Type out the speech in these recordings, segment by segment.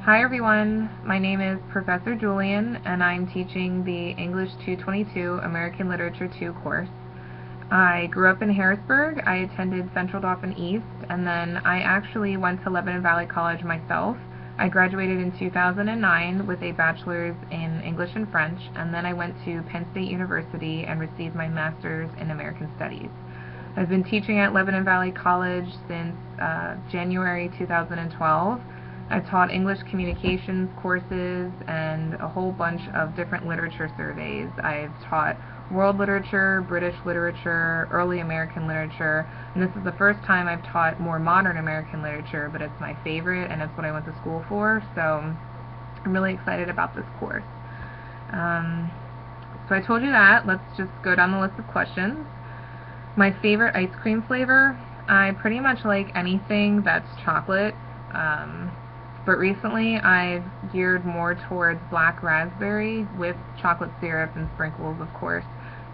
Hi everyone, my name is Professor Julian and I'm teaching the English 222 American Literature 2 course. I grew up in Harrisburg, I attended Central Dauphin East, and then I actually went to Lebanon Valley College myself. I graduated in 2009 with a bachelor's in English and French, and then I went to Penn State University and received my master's in American Studies. I've been teaching at Lebanon Valley College since January 2012. I've taught English communications courses and a whole bunch of different literature surveys. I've taught world literature, British literature, early American literature, and this is the first time I've taught more modern American literature, but it's my favorite and it's what I went to school for, so I'm really excited about this course. So I told you that. Let's just go down the list of questions. My favorite ice cream flavor, I pretty much like anything that's chocolate. But recently I've geared more towards black raspberry with chocolate syrup and sprinkles, of course.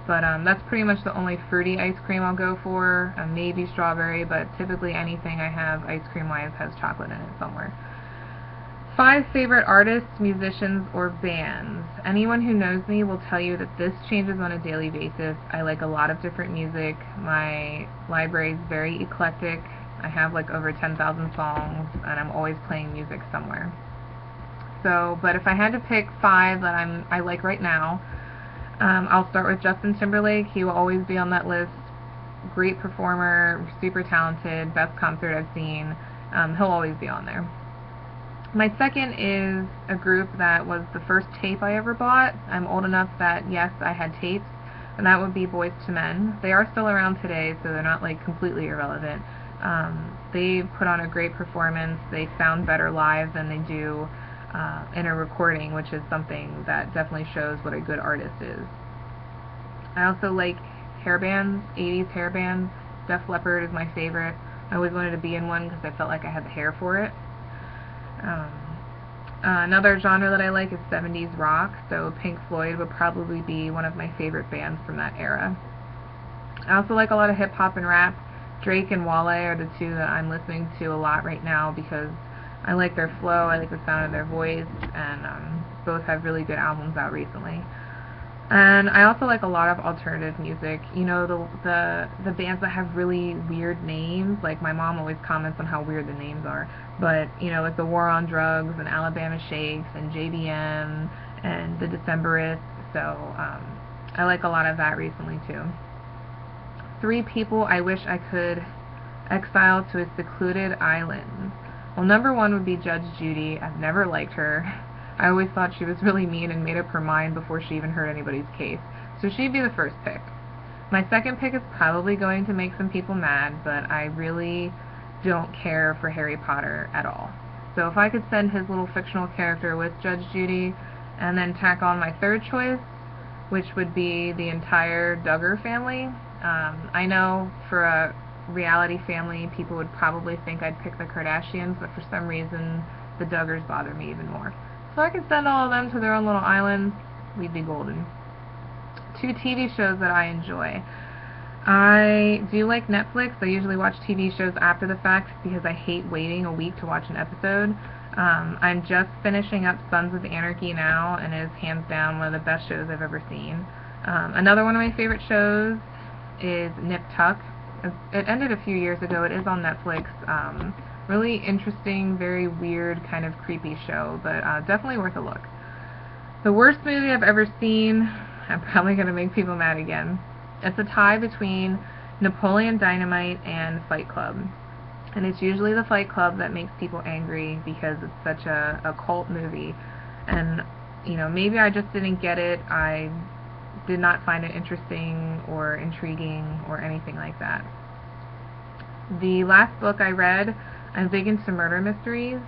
But that's pretty much the only fruity ice cream I'll go for. Maybe strawberry, but typically anything I have ice cream-wise has chocolate in it somewhere. 5 favorite artists, musicians, or bands. Anyone who knows me will tell you that this changes on a daily basis. I like a lot of different music. My library is very eclectic. I have like over 10,000 songs, and I'm always playing music somewhere. So, but if I had to pick 5 that I like right now, I'll start with Justin Timberlake. He will always be on that list. Great performer, super talented, best concert I've seen. He'll always be on there. My second is a group that was the first tape I ever bought. I'm old enough that, yes, I had tapes, and that would be Boyz II Men. They are still around today, so they're not like completely irrelevant. They put on a great performance. They sound better live than they do in a recording, which is something that definitely shows what a good artist is. I also like hair bands, 80s hair bands. Def Leppard is my favorite. I always wanted to be in one because I felt like I had the hair for it. Another genre that I like is 70s rock, so Pink Floyd would probably be one of my favorite bands from that era. I also like a lot of hip-hop and rap. Drake and Wale are the 2 that I'm listening to a lot right now because I like their flow, I like the sound of their voice, and both have really good albums out recently. And I also like a lot of alternative music. You know, the bands that have really weird names, like my mom always comments on how weird the names are, but, you know, like the War on Drugs and Alabama Shakes and JBM and the Decemberists, so I like a lot of that recently too. 3 people I wish I could exile to a secluded island. Well, number 1 would be Judge Judy. I've never liked her. I always thought she was really mean and made up her mind before she even heard anybody's case. So she'd be the first pick. My second pick is probably going to make some people mad, but I really don't care for Harry Potter at all. So if I could send his little fictional character with Judge Judy and then tack on my third choice, which would be the entire Duggar family. I know for a reality family, people would probably think I'd pick the Kardashians, but for some reason, the Duggars bother me even more. So I could send all of them to their own little island. We'd be golden. 2 TV shows that I enjoy. I do like Netflix. I usually watch TV shows after the fact because I hate waiting a week to watch an episode. I'm just finishing up Sons of Anarchy now, and it is hands down one of the best shows I've ever seen. Another one of my favorite shows is Nip Tuck. It ended a few years ago. It is on Netflix. Really interesting, very weird, kind of creepy show, but definitely worth a look. The worst movie I've ever seen, I'm probably going to make people mad again. It's a tie between Napoleon Dynamite and Fight Club. And it's usually the Fight Club that makes people angry because it's such a cult movie. And, you know, maybe I just didn't get it. I did not find it interesting or intriguing or anything like that. The last book I read, I'm big into murder mysteries,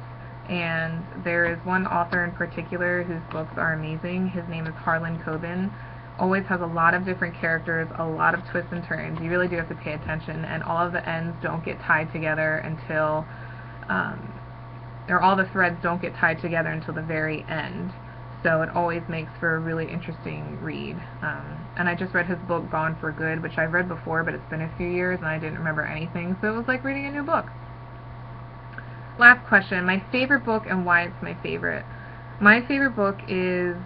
and there is one author in particular whose books are amazing. His name is Harlan Coben. Always has a lot of different characters, a lot of twists and turns. You really do have to pay attention, and all of the ends don't get tied together until, or all the threads don't get tied together until the very end. So it always makes for a really interesting read. And I just read his book Gone for Good, which I've read before, but it's been a few years and I didn't remember anything, so it was like reading a new book. last question, my favorite book and why it's my favorite. My favorite book is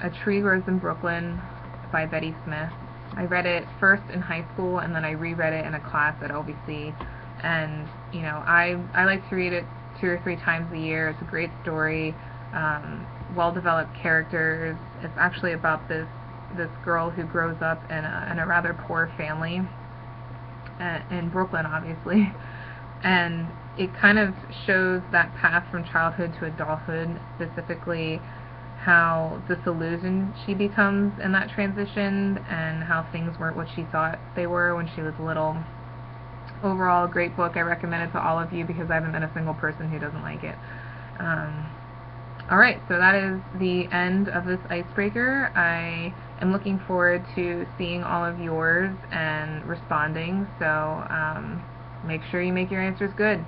A Tree Grows in Brooklyn by Betty Smith. I read it first in high school, and then I reread it in a class at LBC. And, you know, I like to read it 2 or 3 times a year. It's a great story, well-developed characters. It's actually about this girl who grows up in a rather poor family in Brooklyn, obviously. And it kind of shows that path from childhood to adulthood, specifically how disillusioned she becomes in that transition and how things weren't what she thought they were when she was little. Overall, a great book. I recommend it to all of you because I haven't been a single person who doesn't like it. Alright, so that is the end of this icebreaker. I am looking forward to seeing all of yours and responding, so make sure you make your answers good.